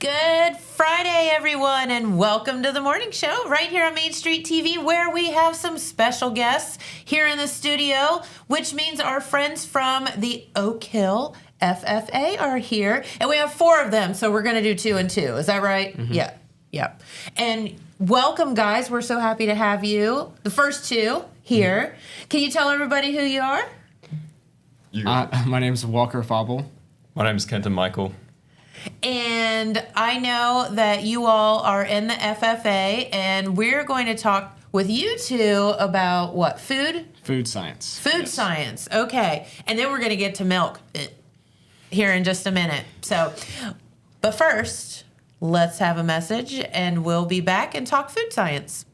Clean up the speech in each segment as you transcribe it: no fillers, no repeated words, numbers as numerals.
Good Friday, everyone, and welcome to the morning show right here on Main Street TV, where we have some special guests here in the studio, which means our friends from the Oak Hill FFA are here, and we have 4 of them, so we're going to do 2 and 2. Is that right? Mm-hmm. Yeah. And welcome, guys. We're so happy to have you, the first 2 here. Can you tell everybody who you are? My name's Walker Fauble. My name's Kenton Michael. And I know that you all are in the FFA, and we're going to talk with you 2 about what? Food? Food science. Food science. Okay. And then we're going to get to milk here in just a minute. But first, let's have a message, and we'll be back and talk food science.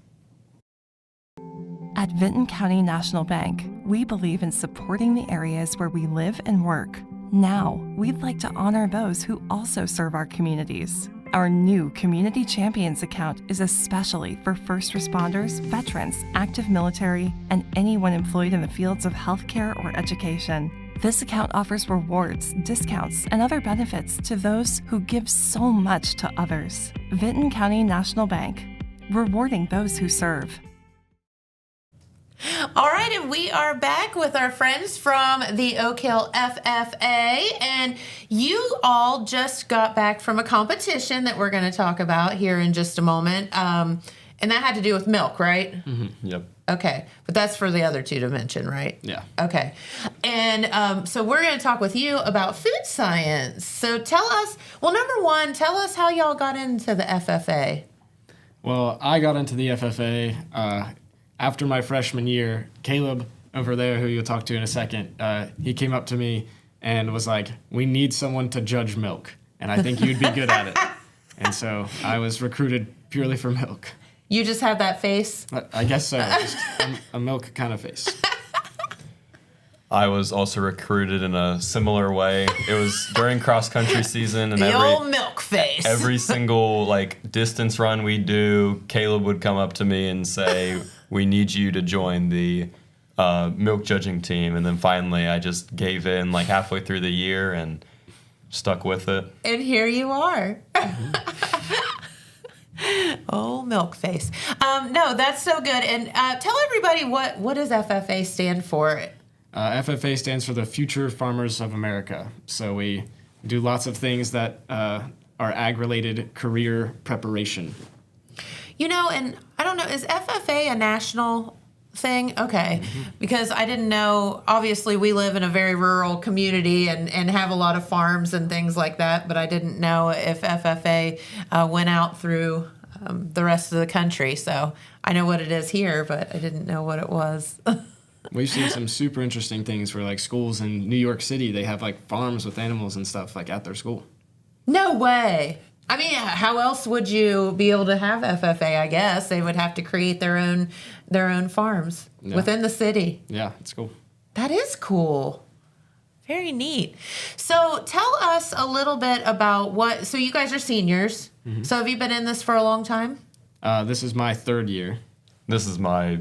At Vinton County National Bank, we believe in supporting the areas where we live and work. Now, we'd like to honor those who also serve our communities. Our new Community Champions account is especially for first responders, veterans, active military, and anyone employed in the fields of healthcare or education. This account offers rewards, discounts, and other benefits to those who give so much to others. Vinton County National Bank, rewarding those who serve. All right, and we are back with our friends from the Oak Hill FFA, and you all just got back from a competition that we're going to talk about here in just a moment, and that had to do with milk, right? Mm-hmm. Yep. Okay, but that's for the other 2 to mention, right? Yeah. Okay, and so we're going to talk with you about food science. So tell us, well, number 1, tell us how y'all got into the FFA. Well, I got into the FFA after my freshman year. Caleb over there, who you'll talk to in a second, he came up to me and was like, "We need someone to judge milk, and I think you'd be good at it." And so I was recruited purely for milk. You just have that face? I guess so, just a milk kind of face. I was also recruited in a similar way. It was during cross-country season, and old milk face. Every single distance run we do, Caleb would come up to me and say, "We need you to join the milk judging team." And then finally, I just gave in halfway through the year and stuck with it. And here you are. Oh, milk face. No, that's so good. And tell everybody what does FFA stand for? FFA stands for the Future Farmers of America. So we do lots of things that are ag-related career preparation. You know, and I don't know, is FFA a national thing? Okay, because I didn't know, obviously we live in a very rural community and have a lot of farms and things like that, but I didn't know if FFA went out through the rest of the country. So I know what it is here, but I didn't know what it was. We've seen some super interesting things where schools in New York City, they have farms with animals and stuff at their school. No way. I mean, how else would you be able to have FFA, I guess? They would have to create their own farms within the city. Yeah, it's cool. That is cool. Very neat. So tell us a little bit about so you guys are seniors. Mm-hmm. So have you been in this for a long time? This is my 3rd year. This is my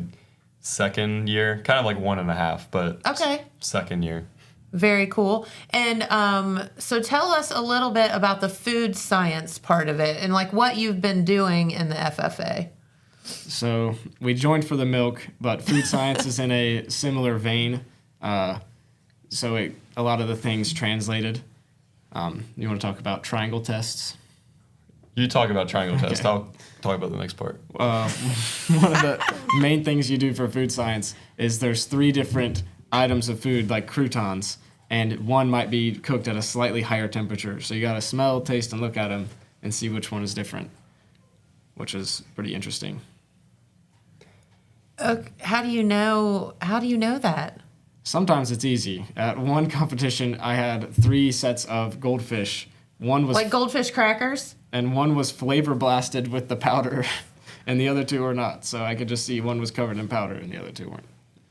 2nd year, kind of 1.5, but okay. 2nd year. Very cool. And so tell us a little bit about the food science part of it and what you've been doing in the FFA. So we joined for the milk, but food science is in a similar vein. So a lot of the things translated. You want to talk about triangle tests? You talk about triangle tests. I'll talk about the next part. One of the main things you do for food science is there's 3 different items of food, like croutons, and one might be cooked at a slightly higher temperature. So you got to smell, taste, and look at them and see which one is different, which is pretty interesting. How do you know that? Sometimes it's easy. At one competition, I had 3 sets of goldfish. One was goldfish crackers? And one was flavor blasted with the powder, and the other 2 were not. So I could just see one was covered in powder and the other 2 weren't.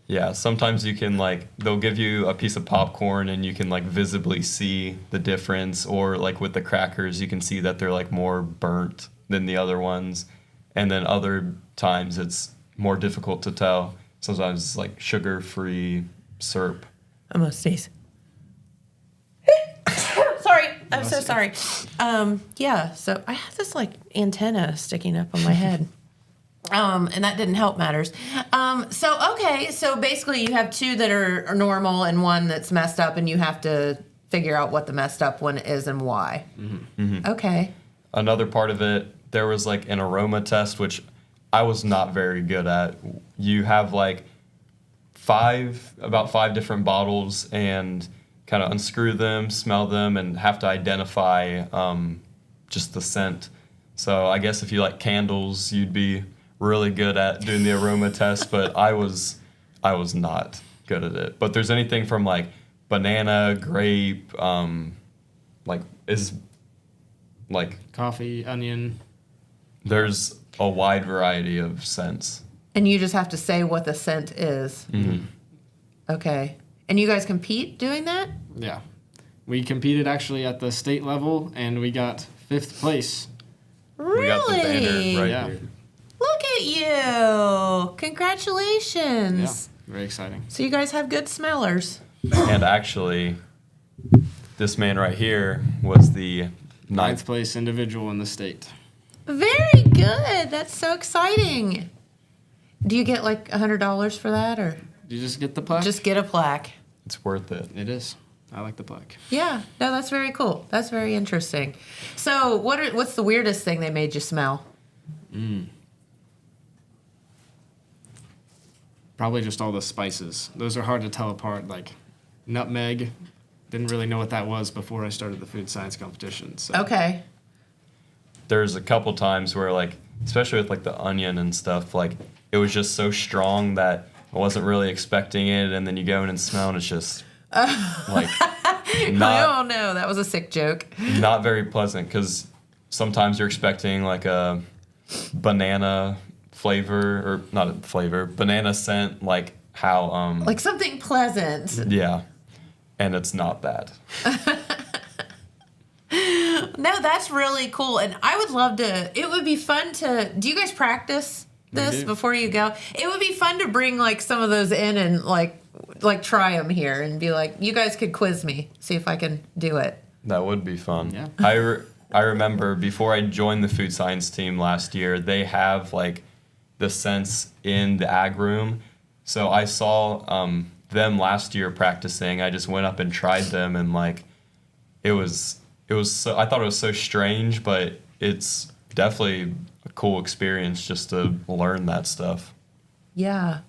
Yeah, sometimes you can they'll give you a piece of popcorn and you can visibly see the difference, or with the crackers you can see that they're more burnt than the other ones. And then other times it's more difficult to tell. Sometimes it's sugar-free syrup. Most days. Sorry. I'm so sorry. Yeah, so I have this like antenna sticking up on my head. And that didn't help matters. So basically you have two that are normal and one that's messed up, and you have to figure out what the messed up one is and why. Okay. Another part of it, there was like an aroma test, which I was not very good at. You have like about five different bottles and kind of unscrew them, smell them, and have to identify just the scent. So I guess if you like candles, you'd be really good at doing the aroma test, but I was not good at it. But there's anything from like banana, grape, Coffee, onion. there's a wide variety of scents. And you just have to say what the scent is. Okay. And you guys compete doing that? Yeah. We competed actually at the state level, and we got 5th place. Really? We got the banner right Yeah. here. Look at you. Congratulations. Yeah, very exciting. So you guys have good smellers. And actually, this man right here was the 9th place individual in the state. Very good. That's so exciting. Do you get like $100 for that, or Did you just get the plaque? just get a plaque? It's worth it. It is. I like the plaque. Yeah. No, that's very cool. That's very interesting. So what's the weirdest thing they made you smell? Probably just all the spices. Those are hard to tell apart. Like nutmeg, didn't really know what that was before I started the food science competition. So. Okay. There's a couple times where like, especially with like the onion and stuff, like it was just so strong that I wasn't really expecting it, and then you go in and smell and it's just like Oh no, that was a sick joke. not very pleasant, because sometimes you're expecting like a banana flavor, or not a flavor, banana scent, like how Like something pleasant. yeah, and it's not that. No, that's really cool. And I would love to, it would be fun to, do you guys practice this do. before you go? It would be fun to bring like some of those in and like try them here and be like, you guys could quiz me, see if I can do it. That would be fun. Yeah. I remember before I joined the food science team last year, they have like the scents in the ag room. So I saw them last year practicing. I just went up and tried them, and like it was so, I thought it was so strange, but it's definitely a cool experience just to learn that stuff. Yeah.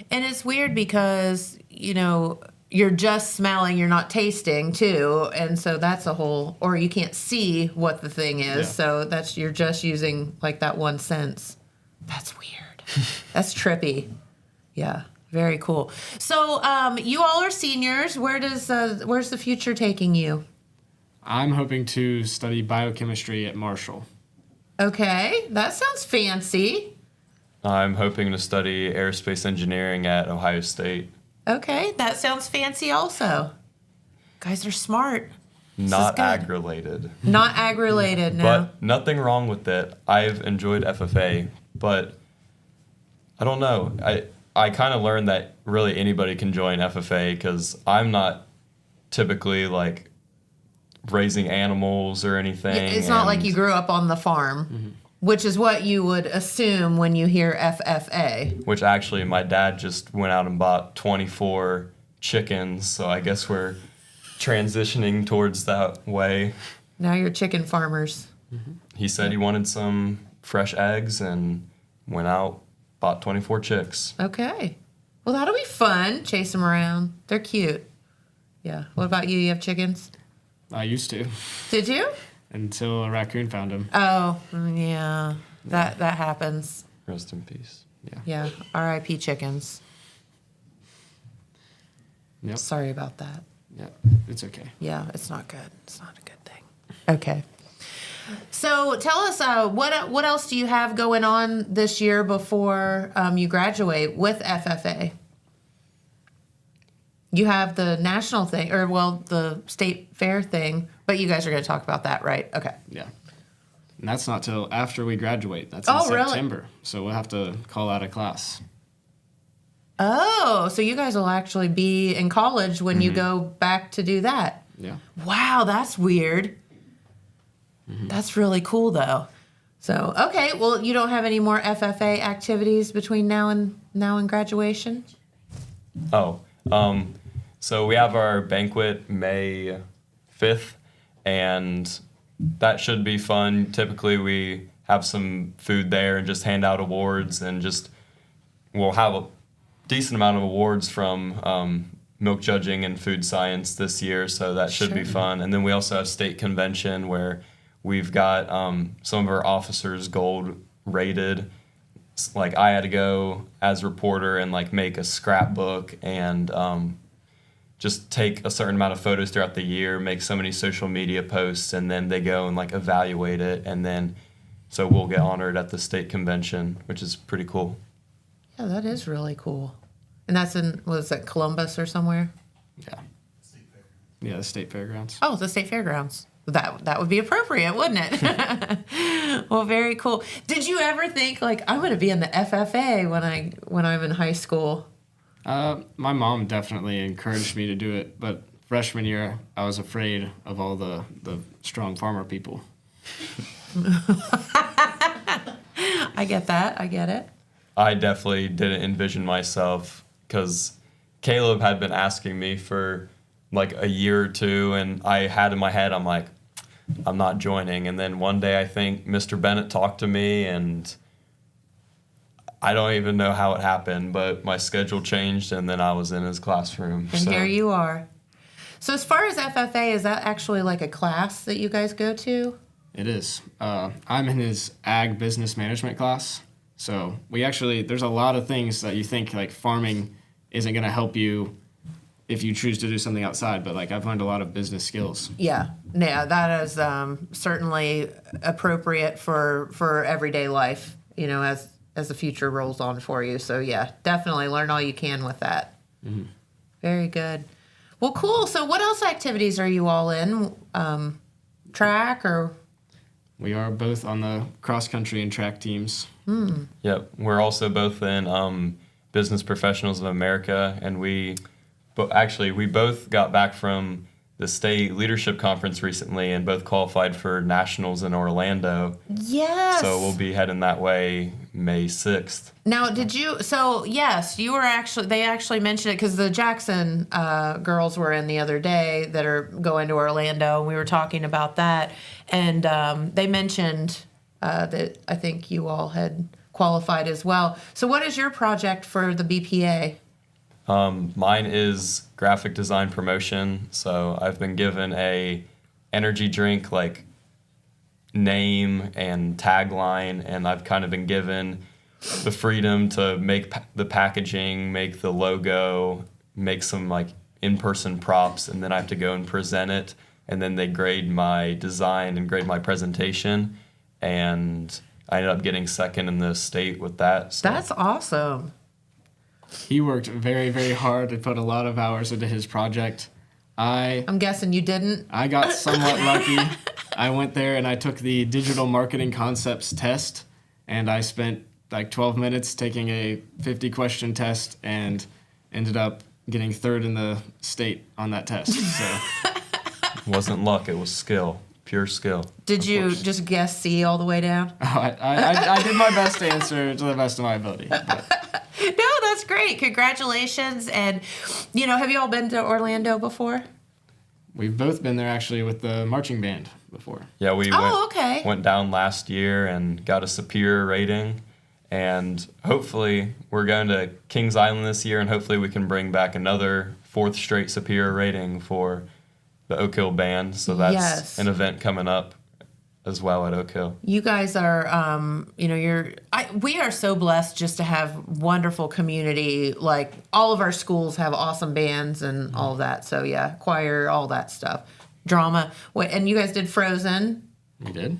And it's weird because, you know, you're just smelling, you're not tasting too. And so that's a whole, or you can't see what the thing is. Yeah. So you're just using like that one sense. That's weird. That's trippy. Yeah. Very cool. So you all are seniors. Where's the future taking you? I'm hoping to study biochemistry at Marshall. Okay. That sounds fancy. I'm hoping to study aerospace engineering at Ohio State. Okay. That sounds fancy also. Guys are smart. Not good. ag-related. Not ag-related, no. But nothing wrong with it. I've enjoyed FFA, but I don't know. I kind of learned that really anybody can join FFA, because I'm not typically like raising animals or anything. Yeah, it's not like you grew up on the farm, which is what you would assume when you hear FFA. Which actually, my dad just went out and bought 24 chickens, so I guess we're transitioning towards that way. Now you're chicken farmers. He said he wanted some fresh eggs and went out, bought 24 chicks. Okay. Well, that'll be fun. Chase them around. They're cute. Yeah. What about you? You have chickens? I used to, Did you? until a raccoon found him. Oh, yeah. That happens. Rest in peace. Yeah. R.I.P. chickens. Yep. Sorry about that. Yeah, it's okay. Yeah, it's not good. It's not a good thing. Okay. So tell us, what else do you have going on this year before you graduate with FFA? You have the national thing, or the state fair thing, but you guys are going to talk about that, right? Okay. Yeah. And that's not till after we graduate. That's in Oh, really? September. So we'll have to call out a class. Oh, so you guys will actually be in college when you go back to do that. Yeah. Wow, that's weird. That's really cool, though. So, okay, well, you don't have any more FFA activities between now and graduation? Oh, so we have our banquet May 5th, and that should be fun. Typically, we have some food there and just hand out awards, and we'll have a decent amount of awards from milk judging and food science this year, so that should be fun. And then we also have state convention where we've got some of our officers gold rated. Like I had to go as reporter and like make a scrapbook and just take a certain amount of photos throughout the year, make so many social media posts, and then they go and like evaluate it, and then so we'll get honored at the state convention, which is pretty cool. Yeah, that is really cool. And that's was it Columbus or somewhere? Yeah. Yeah, the state fairgrounds. Oh, the state fairgrounds. That would be appropriate, wouldn't it? Well, very cool. Did you ever think like I'm going to be in the FFA when I'm in high school? My mom definitely encouraged me to do it, but freshman year I was afraid of all the strong farmer people. I get that. I get it. I definitely didn't envision myself because Caleb had been asking me for like a year or two, and I had in my head, I'm like, I'm not joining. And then one day I think Mr. Bennett talked to me, and I don't even know how it happened, but my schedule changed, and then I was in his classroom. And here you are. So as far as FFA, is that actually like a class that you guys go to? It is. I'm in his ag business management class. So there's a lot of things that you think like farming isn't going to help you if you choose to do something outside, but like I've learned a lot of business skills. Yeah, that is certainly appropriate for everyday life, as the future rolls on for you. So yeah, definitely learn all you can with that. Mm-hmm. Very good. Well, cool. So what else activities are you all in? Track or? We are both on the cross country and track teams. Yep, we're also both in Business Professionals of America, and we both got back from the state leadership conference recently and both qualified for nationals in Orlando. Yes. So we'll be heading that way May 6th. Now, yes, you were they actually mentioned it because the Jackson girls were in the other day that are going to Orlando, and we were talking about that. And they mentioned that I think you all had qualified as well. So what is your project for the BPA? Mine is graphic design promotion. So I've been given a energy drink like name and tagline, and I've kind of been given the freedom to make the packaging, make the logo, make some like in-person props, and then I have to go and present it, and then they grade my design and grade my presentation, and I ended up getting second in the state with that. So. That's awesome. He worked very, very hard and put a lot of hours into his project. I'm guessing you didn't. I got somewhat lucky. I went there and I took the digital marketing concepts test, and I spent like 12 minutes taking a 50-question test and ended up getting third in the state on that test. So It wasn't luck, it was skill, pure skill. Did you just guess C all the way down? Oh, I did my best to answer to the best of my ability. But. No, that's great. Congratulations. And, have you all been to Orlando before? We've both been there actually with the marching band before. Yeah, we okay. went down last year and got a superior rating. And hopefully we're going to Kings Island this year, and hopefully we can bring back another 4th straight superior rating for the Oak Hill band. So that's an event coming up as well at Oak Hill. You guys are, we are so blessed just to have wonderful community. Like all of our schools have awesome bands and all of that. So yeah, choir, all that stuff, drama. Wait, and you guys did Frozen. We did.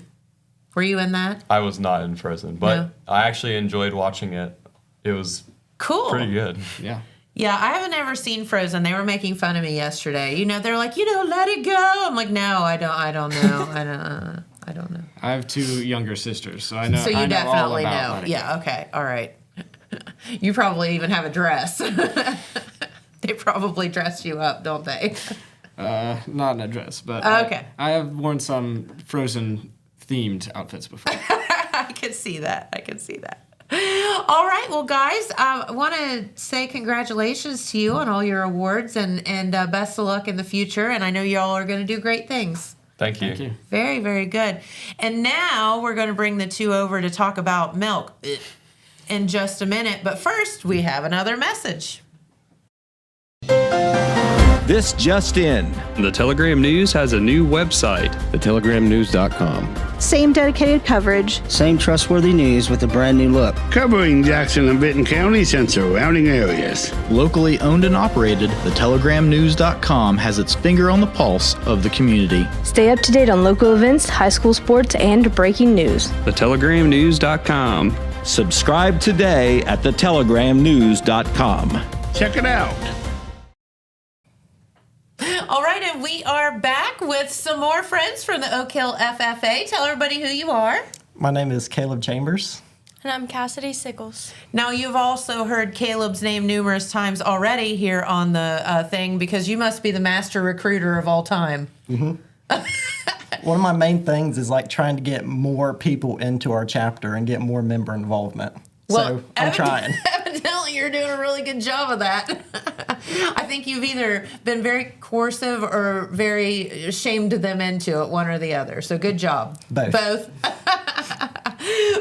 Were you in that? I was not in Frozen, but I actually enjoyed watching it. It was cool. Pretty good. Yeah. Yeah, I haven't ever seen Frozen. They were making fun of me yesterday. They're like, let it go. I'm like, no, I don't know. I don't know. I have 2 younger sisters, so I know. So you I know definitely all about know. Yeah. Okay. All right. You probably even have a dress. They probably dress you up, don't they? Not in a dress, but okay. I have worn some Frozen themed outfits before. I can see that. All right. Well, guys, I want to say congratulations to you on all your awards and best of luck in the future. And I know y'all are going to do great things. Thank you. Thank you. Very, very good. And now we're going to bring the two over to talk about milk in just a minute. But first, we have another message. This just in. The Telegram News has a new website. TheTelegramNews.com. Same dedicated coverage. Same trustworthy news with a brand new look. Covering Jackson and Benton counties and surrounding areas. Locally owned and operated, TheTelegramNews.com has its finger on the pulse of the community. Stay up to date on local events, high school sports, and breaking news. TheTelegramNews.com. Subscribe today at TheTelegramNews.com. Check it out. All right, and we are back with some more friends from the Oak Hill FFA. Tell everybody who you are. My name is Caleb Chambers. And I'm Cassidy Sickles. Now, you've also heard Caleb's name numerous times already here on the thing because you must be the master recruiter of all time. Mm-hmm. One of my main things is like trying to get more people into our chapter and get more member involvement. Well, so I'm trying. Evidently, you're doing a really good job of that. I think you've either been very coercive or very shamed them into it, one or the other. So good job. Both.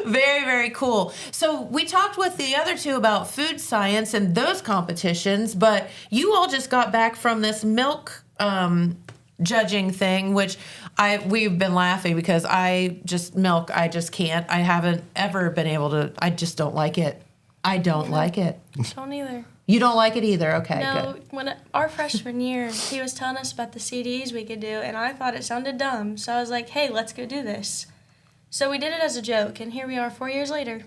Very, very cool. So we talked with the other two about food science and those competitions, but you all just got back from this milk judging thing, which we've been laughing because I just can't. I haven't ever been able to. I just don't like it. I don't like it. Don't either. You don't like it either? Okay, no, good. When our freshman year, he was telling us about the CDs we could do, and I thought it sounded dumb. So I was like, hey, let's go do this. So we did it as a joke, and here we are 4 years later.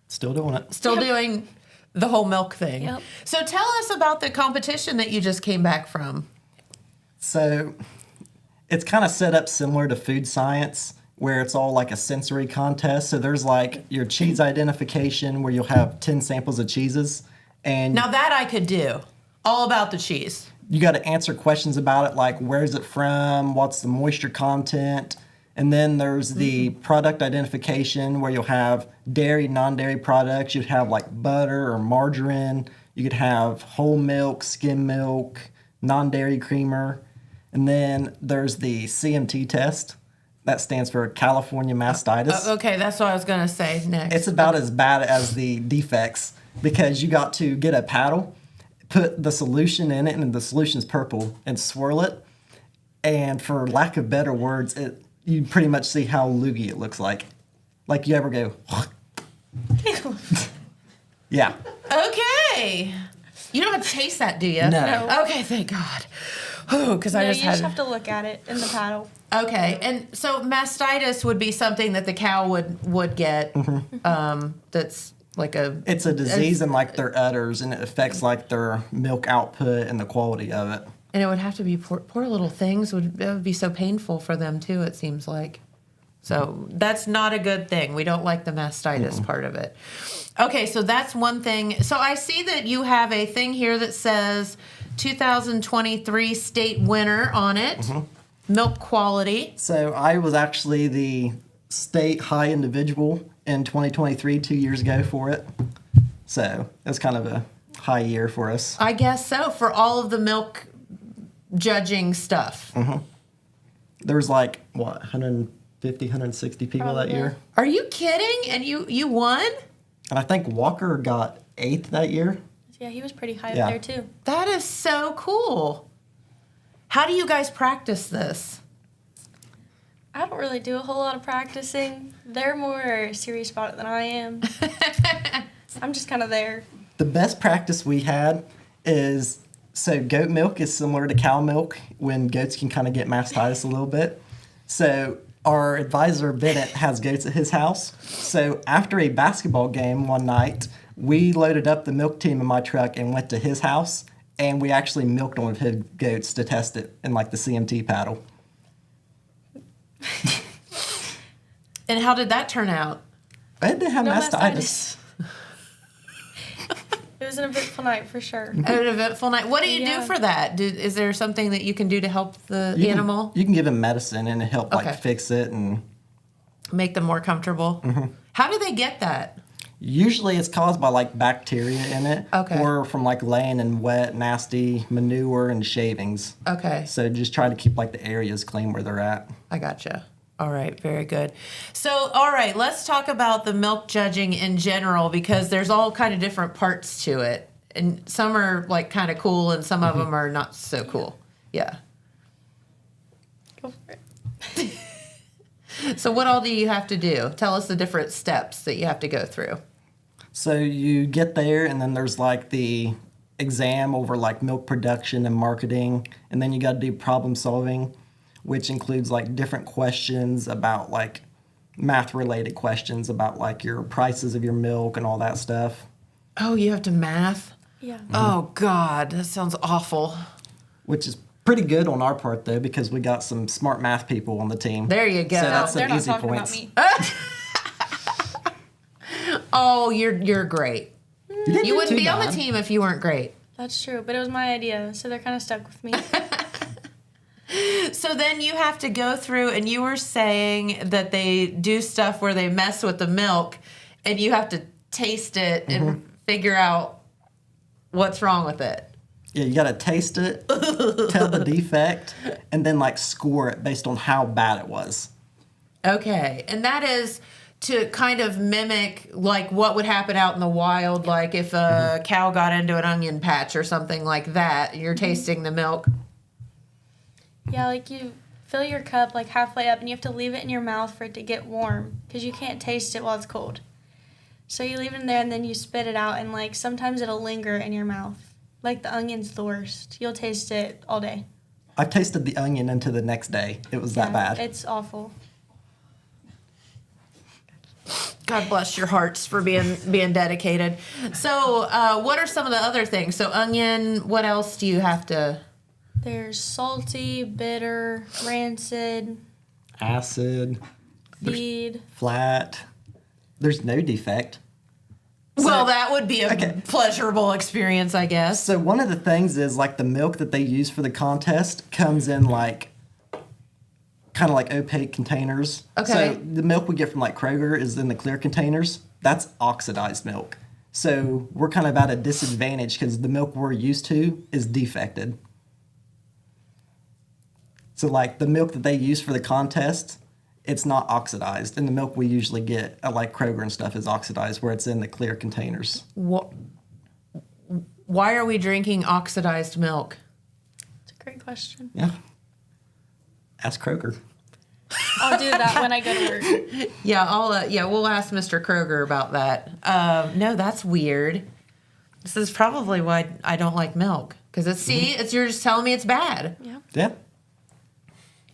Still doing it. Still doing the whole milk thing. Yep. So tell us about the competition that you just came back from. So it's kind of set up similar to food science, where it's all like a sensory contest. So there's like your cheese identification, where you'll have 10 samples of cheeses. And now that I could do, all about the cheese. You got to answer questions about it, like where's it from, what's the moisture content. And then there's the product identification, where you'll have dairy, non-dairy products. You'd have like butter or margarine. You could have whole milk, skim milk, non-dairy creamer. And then there's the CMT test. That stands for California mastitis. Okay, that's what I was going to say next. It's about as bad as the defects, because you got to get a paddle, put the solution in it, and the solution's purple, and swirl it. And for lack of better words, you pretty much see how loogie it looks like. Like you ever go, yeah. Okay. You don't have to taste that, do you? No. Okay, thank God. Because I You just have to look at it in the paddle. Okay, and so mastitis would be something that the cow would get. Mm-hmm. That's like It's a disease in like their udders, and it affects like their milk output and the quality of it. And it would have to be poor little things. It would be so painful for them too. It seems like. So that's not a good thing. We don't like the mastitis part of it. Okay, so that's one thing. So I see that you have a thing here that says 2023 state winner on it. Milk quality. So I was actually the state high individual in 2023, 2 years ago for it. So that's kind of a high year for us. I guess so, for all of the milk judging stuff. There was like, 150, 160 people that year. Are you kidding? And you won? And I think Walker got 8th that year. Yeah, he was pretty high up there too. That is so cool. How do you guys practice this? I don't really do a whole lot of practicing. They're more serious about it than I am. I'm just kind of there. The best practice we had is, so goat milk is similar to cow milk when goats can kind of get mastitis a little bit. So our advisor, Bennett, has goats at his house. So after a basketball game one night, we loaded up the milk team in my truck and went to his house, and we actually milked one of his goats to test it in like the CMT paddle. And how did that turn out? I didn't have mastitis. It was an eventful night for sure. An eventful night. What do you do for that? Is there something that you can do to help the animal? You can give him medicine and it help like fix it. And Make them more comfortable. How do they get that? Usually it's caused by like bacteria in it, or from like laying in wet, nasty manure and shavings. Okay. So just try to keep like the areas clean where they're at. I gotcha. All right, very good. So, all right, let's talk about the milk judging in general, because there's all kind of different parts to it. And some are like kind of cool and some of them are not so cool. Yeah. Go for it. So what all do you have to do? Tell us the different steps that you have to go through. So you get there, and then there's like the exam over like milk production and marketing, and then you got to do problem solving, which includes like different questions about like math related questions about like your prices of your milk and all that stuff. Oh, you have to math? Yeah. Oh, God, that sounds awful. Which is pretty good on our part, though, because we got some smart math people on the team. There you go. So that's some They're not easy talking points. about me. Oh, you're great. You wouldn't be on the team if you weren't great. That's true, but it was my idea, so they're kind of stuck with me. So then you have to go through, and you were saying that they do stuff where they mess with the milk, and you have to taste it and figure out what's wrong with it. Yeah, you got to taste it, tell the defect, and then like score it based on how bad it was. Okay, and that is to kind of mimic like what would happen out in the wild, like if a cow got into an onion patch or something like that. You're tasting the milk. Yeah, like you fill your cup like halfway up, and you have to leave it in your mouth for it to get warm, because you can't taste it while it's cold. So you leave it in there, and then you spit it out, and like sometimes it'll linger in your mouth. Like the onion's the worst. You'll taste it all day. I've tasted the onion into the next day. It was that bad. It's awful. God bless your hearts for being dedicated. So what are some of the other things? So onion, what else do you have to... There's salty, bitter, rancid, Acid, feed. flat. There's no defect. Well, that would be a pleasurable experience, I guess. So one of the things is like the milk that they use for the contest comes in like kind of like opaque containers. Okay. So the milk we get from like Kroger is in the clear containers. That's oxidized milk. So we're kind of at a disadvantage because the milk we're used to is defected. So like the milk that they use for the contest, it's not oxidized. And the milk we usually get at like Kroger and stuff is oxidized where it's in the clear containers. Why are we drinking oxidized milk? It's a great question. Yeah. Ask Kroger. I'll do that when I go to work. Yeah, we'll ask Mr. Kroger about that. No, that's weird. This is probably why I don't like milk, because you're just telling me it's bad. Yeah.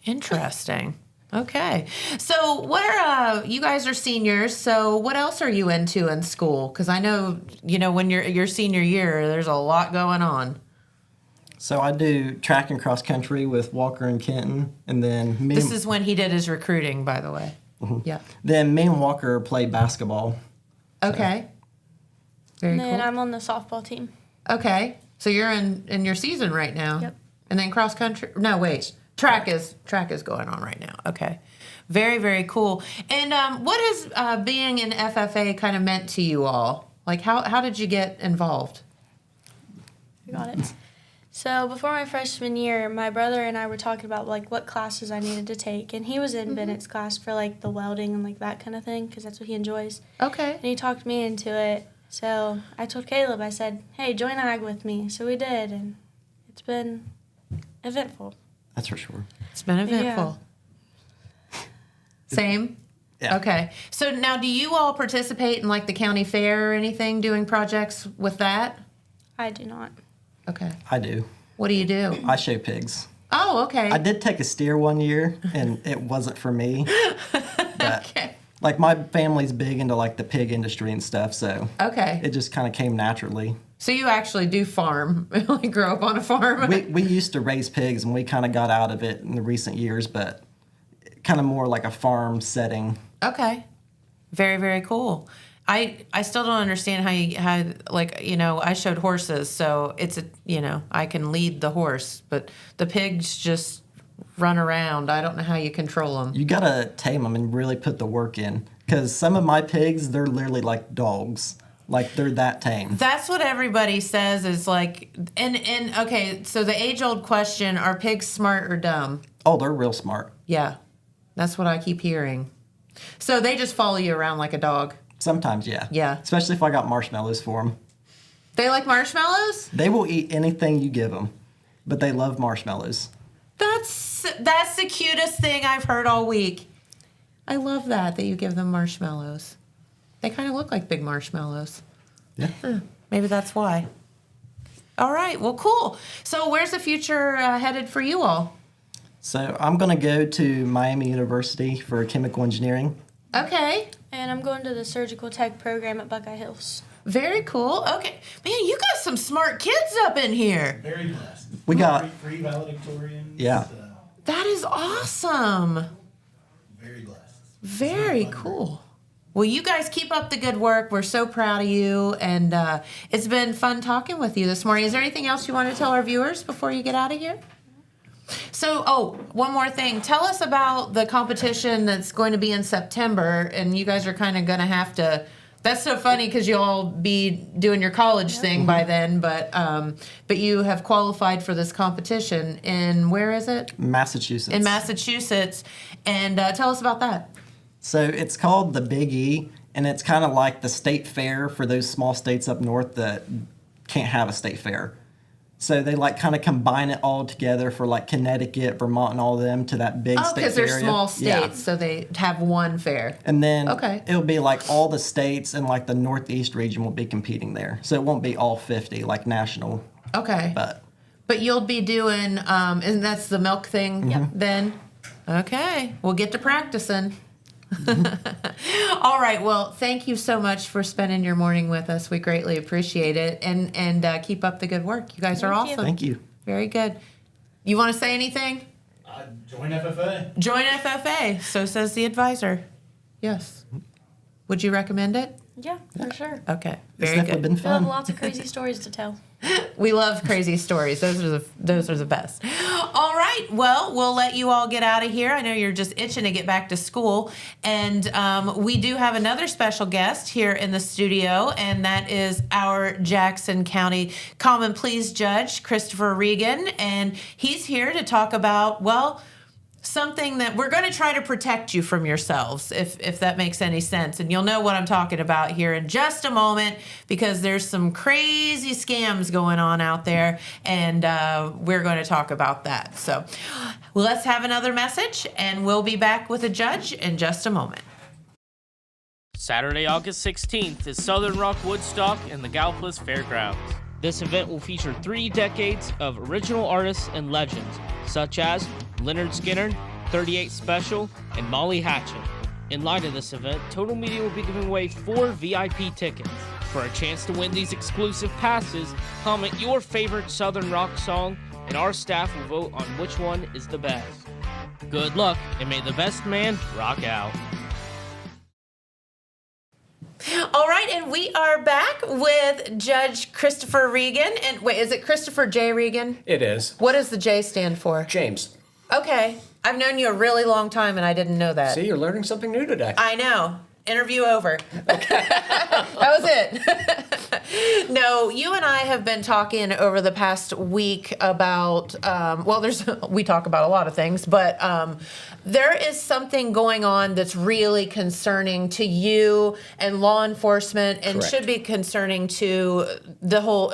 Interesting. Okay. So what are you guys are seniors, so what else are you into in school? Because I know, when you're your senior year, there's a lot going on. So I do track and cross country with Walker and Kenton, and then This is when he did his recruiting, by the way. Yeah. Then me and Walker play basketball. Okay. Very And cool. then I'm on the softball team. Okay. So you're in your season right now. Yep. And then cross country. No, wait. Track is going on right now. Okay. Very, very cool. And what has being in FFA kind of meant to you all? Like, how did you get involved? I got it. So before my freshman year, my brother and I were talking about like what classes I needed to take, and he was in Bennett's class for like the welding and like that kind of thing, because that's what he enjoys. Okay. And he talked me into it. So I told Caleb, I said, hey, join ag with me. So we did, and it's been eventful. That's for sure. It's been eventful. Yeah. Same? Yeah. Okay. So now do you all participate in like the county fair or anything, doing projects with that? I do not. Okay. I do. What do you do? I show pigs. Oh, okay. I did take a steer one year, and it wasn't for me. But, Okay. like, my family's big into, like, the pig industry and stuff, so Okay. it just kind of came naturally. So you actually do farm, like grow up on a farm? We used to raise pigs, and we kind of got out of it in the recent years, but kind of more like a farm setting. Okay. Very, very cool. I still don't understand how you had, like, I showed horses, so it's I can lead the horse, but the pigs just run around. I don't know how you control them. You gotta tame them and really put the work in. Because some of my pigs, they're literally like dogs. Like, they're that tame. That's what everybody says is like, and okay, so the age-old question, are pigs smart or dumb? Oh, they're real smart. Yeah, that's what I keep hearing. So they just follow you around like a dog? Sometimes, yeah. Yeah. Especially if I got marshmallows for them. They like marshmallows? They will eat anything you give them, but they love marshmallows. That's the cutest thing I've heard all week. I love that you give them marshmallows. They kind of look like big marshmallows. Yeah. Maybe that's why. All right. Well, cool. So where's the future headed for you all? So I'm going to go to Miami University for chemical engineering. Okay. And I'm going to the surgical tech program at Buckeye Hills. Very cool. Okay. Man, you got some smart kids up in here. Very blessed. We got Free valedictorians. Yeah. That is awesome. Very blessed. Very cool. Well, you guys keep up the good work. We're so proud of you, and it's been fun talking with you this morning. Is there anything else you want to tell our viewers before you get out of here? So, one more thing. Tell us about the competition that's going to be in September, and you guys are kind of going to have to. That's so funny because you'll all be doing your college thing by then, but you have qualified for this competition in, where is it? Massachusetts. In Massachusetts, and tell us about that. So it's called the Big E, and it's kind of like the state fair for those small states up north that can't have a state fair. So they like kind of combine it all together for like Connecticut, Vermont, and all of them to that big state because fair. they're small states, so they have one fair. And then Okay. it'll be like all the states and like the Northeast region will be competing there. So it won't be all 50 like national. Okay. But you'll be doing, and that's the milk thing then? Okay. We'll get to practicing. All right. Well, thank you so much for spending your morning with us. We greatly appreciate it. And keep up the good work. You guys are awesome. Thank you. Very good. You want to say anything? Join FFA. Join FFA. So says the advisor. Yes. Would you recommend it? Yeah, for sure. Okay. It's Very definitely good. been We'll have fun. lots of crazy stories to tell. We love crazy stories. Those are the best. All right. Well, we'll let you all get out of here. I know you're just itching to get back to school. And we do have another special guest here in the studio, and that is our Jackson County Common Pleas Judge, Christopher Regan. And he's here to talk about, well, something that we're going to try to protect you from yourselves, if that makes any sense. And you'll know what I'm talking about here in just a moment, because there's some crazy scams going on out there, and we're going to talk about that. So let's have another message, and we'll be back with a judge in just a moment. Saturday, August 16th is Southern Rock Woodstock in the Gallipolis Fairgrounds. This event will feature 3 decades of original artists and legends, such as Leonard Skinner, 38 Special, and Molly Hatchet. In light of this event, Total Media will be giving away 4 VIP tickets. For a chance to win these exclusive passes, comment your favorite Southern rock song, and our staff will vote on which one is the best. Good luck, and may the best man rock out. All right, and we are back with Judge Christopher Regan. And wait, is it Christopher J. Regan? It is. What does the J stand for? James. Okay. I've known you a really long time, and I didn't know that. See, you're learning something new today. I know. Interview over. That was it. No, you and I have been talking over the past week about, we talk about a lot of things, but there is something going on that's really concerning to you and law enforcement, and Correct. should be concerning to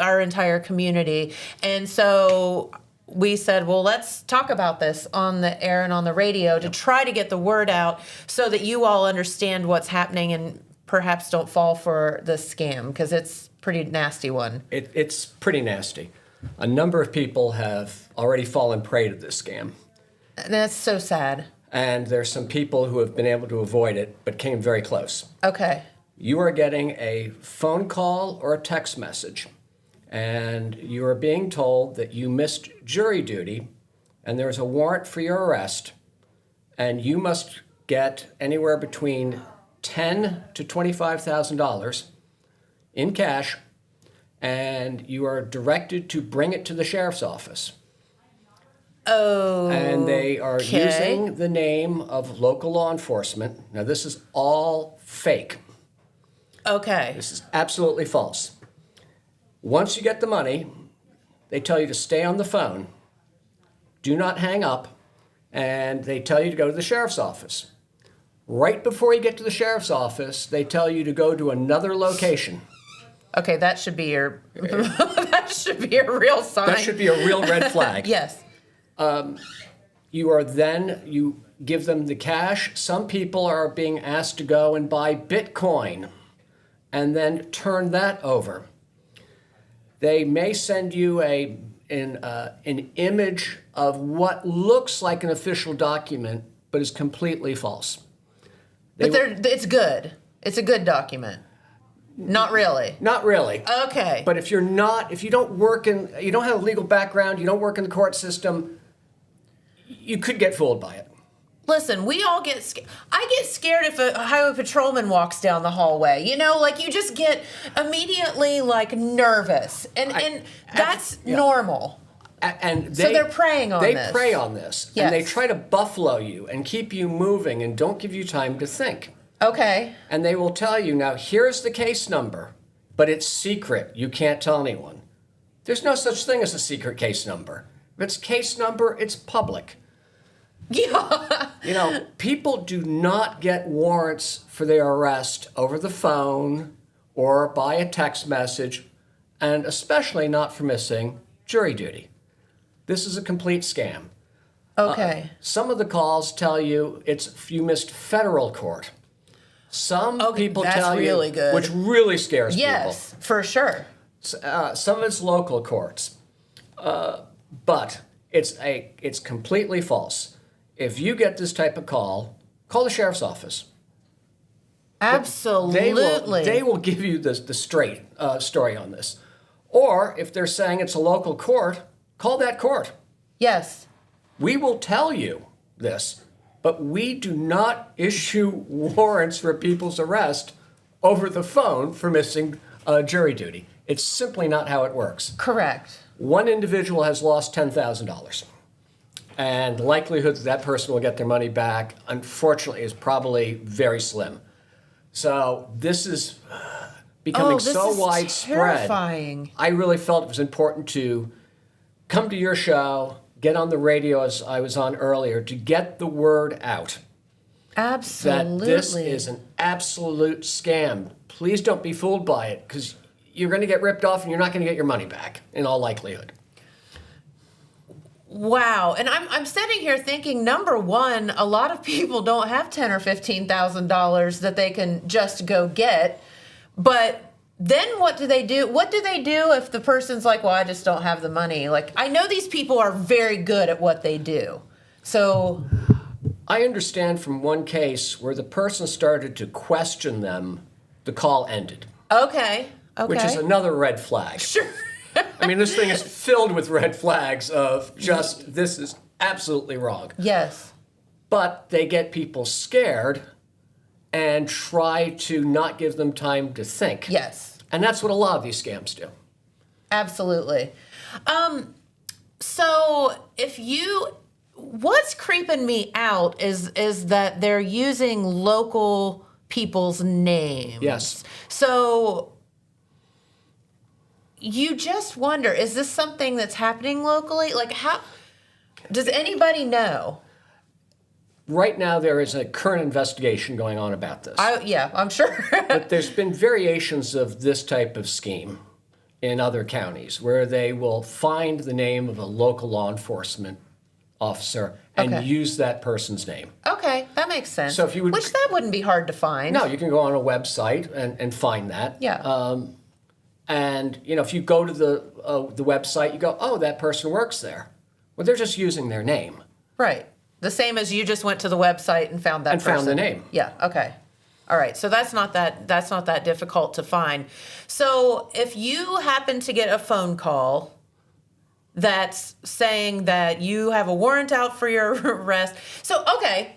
our entire community. And so we said, well, let's talk about this on the air and on the radio to try to get the word out so that you all understand what's happening and perhaps don't fall for the scam, because it's a pretty nasty one. It's pretty nasty. A number of people have already fallen prey to this scam. That's so sad. And there's some people who have been able to avoid it, but came very close. Okay. You are getting a phone call or a text message, and you are being told that you missed jury duty, and there's a warrant for your arrest, and you must get anywhere between $10,000 to $25,000 in cash, and you are directed to bring it to the sheriff's office. Oh. And they are using the name of local law enforcement. Now, this is all fake. Okay. This is absolutely false. Once you get the money, they tell you to stay on the phone, do not hang up, and they tell you to go to the sheriff's office. Right before you get to the sheriff's office, they tell you to go to another location. Okay, that should be your that should be a real sign. That should be a real red flag. Yes. You give them the cash. Some people are being asked to go and buy Bitcoin and then turn that over. They may send you an image of what looks like an official document, but is completely false. It's good. It's a good document. Not really. Not really. Okay. But if you don't have a legal background, you don't work in the court system, you could get fooled by it. Listen, we all get scared. I get scared if a highway patrolman walks down the hallway. You know, like you just get immediately like nervous, and that's normal. And so they're preying on this. They prey on this, yes. And they try to buffalo you and keep you moving and don't give you time to think. Okay. And they will tell you, now here's the case number, but it's secret. You can't tell anyone. There's no such thing as a secret case number. If it's case number, it's public. Yeah. You know, people do not get warrants for their arrest over the phone or by a text message, and especially not for missing jury duty. This is a complete scam. Okay. Some of the calls tell you you missed federal court. Some people tell really you, good. which really scares people. Yes, for sure. Some of it's local courts, but it's completely false. If you get this type of call the sheriff's office. Absolutely. They will give you the straight story on this. Or if they're saying it's a local court, call that court. Yes. We will tell you this, but we do not issue warrants for people's arrest over the phone for missing jury duty. It's simply not how it works. Correct. One individual has lost $10,000. And the likelihood that person will get their money back, unfortunately, is probably very slim. So this is becoming so widespread. Terrifying. I really felt it was important to come to your show, get on the radio as I was on earlier, to get the word out. Absolutely. That this is an absolute scam. Please don't be fooled by it, because you're going to get ripped off and you're not going to get your money back, in all likelihood. Wow. And I'm sitting here thinking, number one, a lot of people don't have $10,000 or $15,000 that they can just go get. But then what do they do? What do they do if the person's like, well, I just don't have the money? Like, I know these people are very good at what they do. So I understand from one case where the person started to question them, the call ended. Okay. Which is another red flag. Sure. I mean, this thing is filled with red flags of just, this is absolutely wrong. Yes. But they get people scared and try to not give them time to think. Yes. And that's what a lot of these scams do. Absolutely. So what's creeping me out is that they're using local people's names. Yes. So you just wonder, is this something that's happening locally? Like, how does anybody know? Right now, there is a current investigation going on about this. Yeah, I'm sure. But there's been variations of this type of scheme in other counties where they will find the name of a local law enforcement officer and use that person's name. Okay, that makes sense. So if you would, which that wouldn't be hard to find. No, you can go on a website and find that. Yeah. And if you go to the website, you go, oh, that person works there. Well, they're just using their name. Right. The same as you just went to the website and found that person. And found the name. Yeah. Okay. All right. So that's not that difficult to find. So if you happen to get a phone call that's saying that you have a warrant out for your arrest. So okay.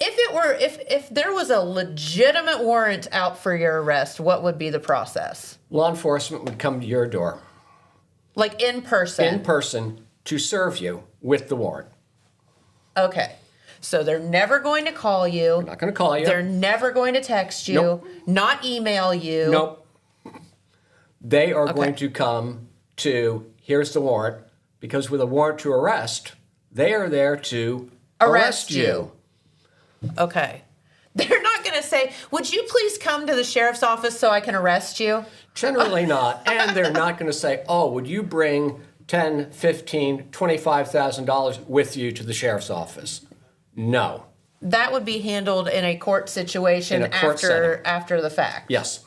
If there was a legitimate warrant out for your arrest, what would be the process? Law enforcement would come to your door. Like in person? In person, to serve you with the warrant. Okay. So they're never going to call you. They're not going to call you. They're never going to text you. Nope. Not email you. Nope. They are going to come to, here's the warrant, because with a warrant to arrest, they are there to arrest you. Okay. They're not going to say, would you please come to the sheriff's office so I can arrest you? Generally not. And they're not going to say, oh, would you bring $10,000, $15,000, $25,000 with you to the sheriff's office? No. That would be handled in a court situation after the fact. Yes.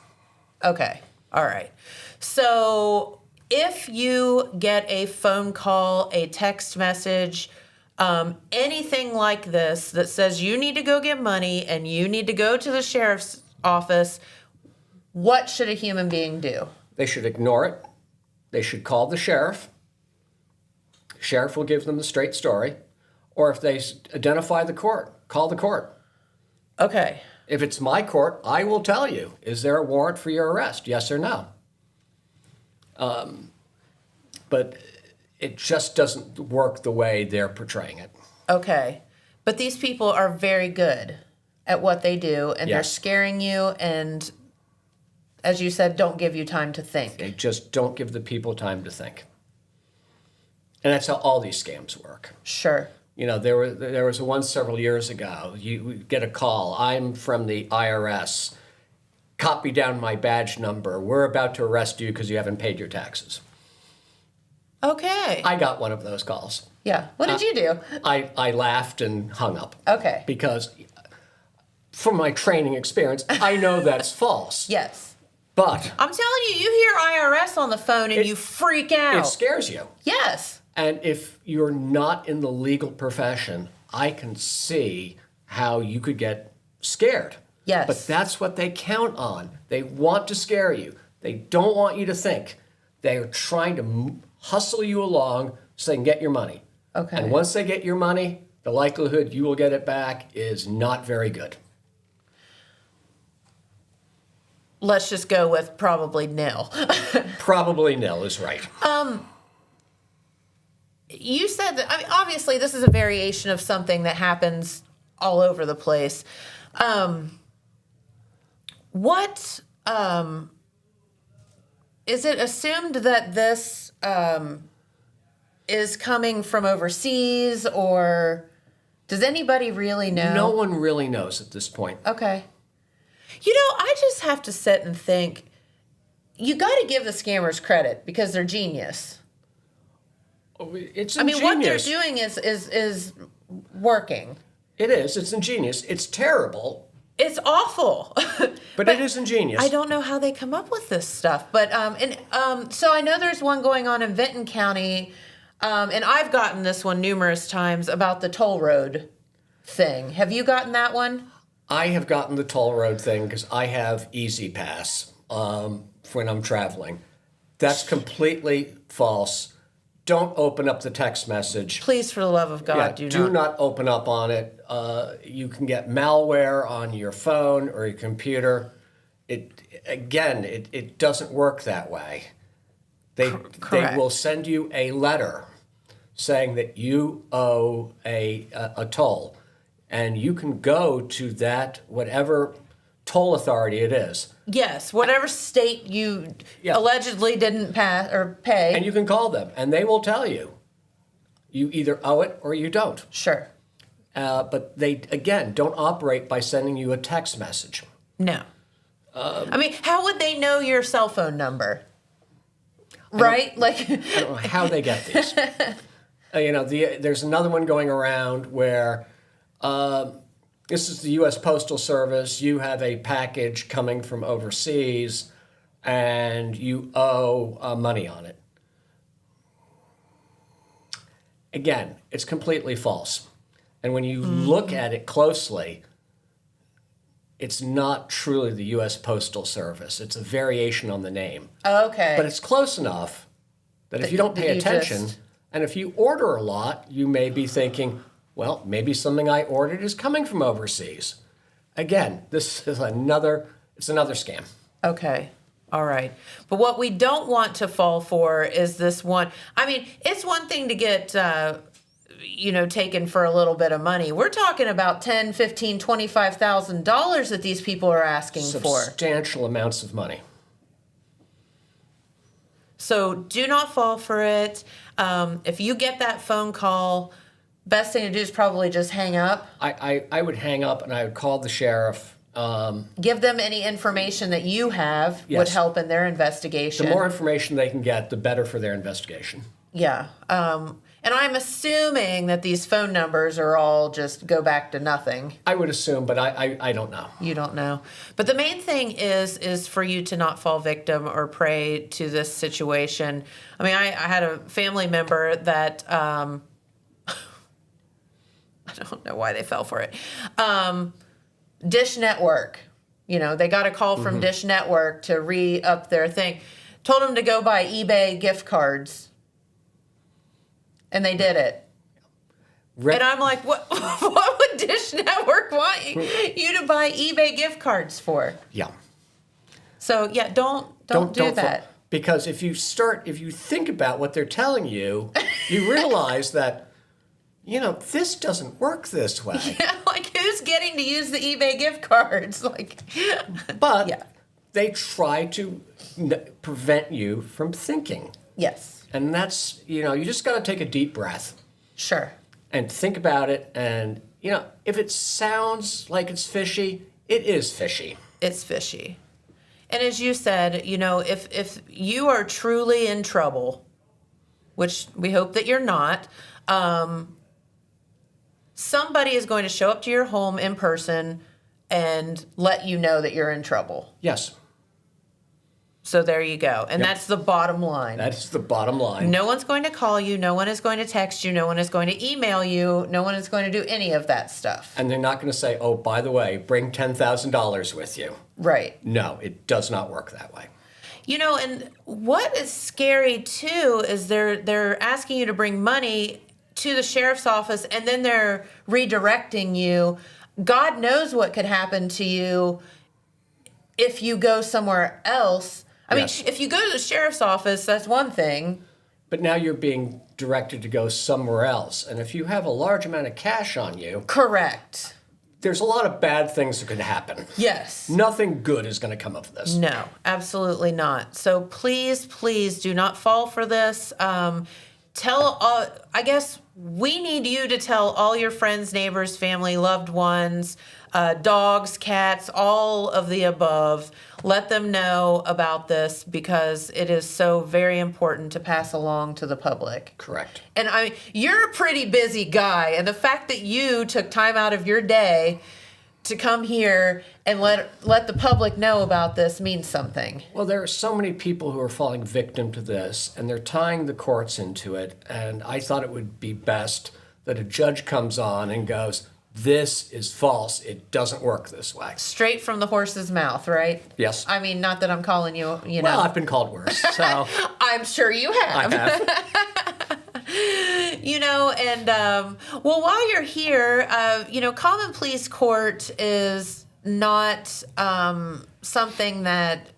Okay. All right. So if you get a phone call, a text message, anything like this that says you need to go get money and you need to go to the sheriff's office, what should a human being do? They should ignore it. They should call the sheriff. Sheriff will give them the straight story. Or if they identify the court, call the court. Okay. If it's my court, I will tell you, is there a warrant for your arrest? Yes or no? But it just doesn't work the way they're portraying it. Okay. But these people are very good at what they do, and they're scaring you, and as you said, don't give you time to think. They just don't give the people time to think. And that's how all these scams work. Sure. You know, there was one several years ago. You get a call. I'm from the IRS. Copy down my badge number. We're about to arrest you because you haven't paid your taxes. Okay. I got one of those calls. Yeah. What did you do? I laughed and hung up. Okay. Because from my training experience, I know that's false. Yes. But I'm telling you, you hear IRS on the phone and you freak out. It scares you. Yes. And if you're not in the legal profession, I can see how you could get scared. Yes. But that's what they count on. They want to scare you. They don't want you to think. They are trying to hustle you along so they can get your money. Okay. And once they get your money, the likelihood you will get it back is not very good. Let's just go with probably nil. Probably nil is right. You said that, I mean, obviously this is a variation of something that happens all over the place. What is it assumed that this is coming from overseas, or does anybody really know? No one really knows at this point. Okay. You know, I just have to sit and think, you got to give the scammers credit because they're genius. It's ingenious. I mean, what they're doing is working. It is. It's ingenious. It's terrible. It's awful. But it is ingenious. I don't know how they come up with this stuff. But so I know there's one going on in Vinton County, and I've gotten this one numerous times about the toll road thing. Have you gotten that one? I have gotten the toll road thing because I have Easy Pass when I'm traveling. That's completely false. Don't open up the text message. Please, for the love of God, do not open up on it. You can get malware on your phone or your computer. It doesn't work that way. They will send you a letter saying that you owe a toll, and you can go to that whatever toll authority it is. Yes, whatever state you allegedly didn't pass or pay. And you can call them, and they will tell you. You either owe it or you don't. Sure. But they, again, don't operate by sending you a text message. No. I mean, how would they know your cell phone number? Right? I don't know how they get these. There's another one going around where this is the U.S. Postal Service. You have a package coming from overseas, and you owe money on it. Again, it's completely false. And when you look at it closely, it's not truly the U.S. Postal Service. It's a variation on the name. Okay. But it's close enough that if you don't pay attention, and if you order a lot, you may be thinking, well, maybe something I ordered is coming from overseas. Again, this is another scam. Okay. All right. But what we don't want to fall for is this one. I mean, it's one thing to get, taken for a little bit of money. We're talking about $10,000, $15,000, $25,000 that these people are asking for. Substantial amounts of money. So do not fall for it. If you get that phone call, best thing to do is probably just hang up. I would hang up and I would call the sheriff. Give them any information that you have Yes. would help in their investigation. The more information they can get, the better for their investigation. Yeah. And I'm assuming that these phone numbers are all just go back to nothing. I would assume, but I don't know. You don't know. But the main thing is for you to not fall victim or prey to this situation. I mean, I had a family member that, I don't know why they fell for it. Dish Network, they got a call from Dish Network to re-up their thing. Told them to go buy eBay gift cards. And they did it. And I'm like, what would Dish Network want you to buy eBay gift cards for? Yeah. So, yeah, don't do that. Because if you think about what they're telling you, you realize that, this doesn't work this way. Yeah, like who's getting to use the eBay gift cards? But yeah. They try to prevent you from thinking. Yes. And that's, you just got to take a deep breath. Sure. And think about it. And, if it sounds like it's fishy, it is fishy. It's fishy. And as you said, if you are truly in trouble, which we hope that you're not, somebody is going to show up to your home in person and let you know that you're in trouble. Yes. So there you go. And that's the bottom line. That's the bottom line. No one's going to call you. No one is going to text you. No one is going to email you. No one is going to do any of that stuff. And they're not going to say, oh, by the way, bring $10,000 with you. Right. No, it does not work that way. And what is scary, too, is they're asking you to bring money to the sheriff's office, and then they're redirecting you. God knows what could happen to you if you go somewhere else. I mean, if you go to the sheriff's office, that's one thing. But now you're being directed to go somewhere else. And if you have a large amount of cash on you... Correct. There's a lot of bad things that could happen. Yes. Nothing good is going to come of this. No, absolutely not. So please do not fall for this. I guess we need you to tell all your friends, neighbors, family, loved ones, dogs, cats, all of the above. Let them know about this because it is so very important to pass along to the public. Correct. And you're a pretty busy guy, and the fact that you took time out of your day to come here and let the public know about this means something. Well, there are so many people who are falling victim to this, and they're tying the courts into it, and I thought it would be best that a judge comes on and goes, this is false. It doesn't work this way. Straight from the horse's mouth, right? Yes. I mean, not that I'm calling you, Well, I've been called worse, so. I'm sure you have. I have. Well, while you're here, common pleas court is not something that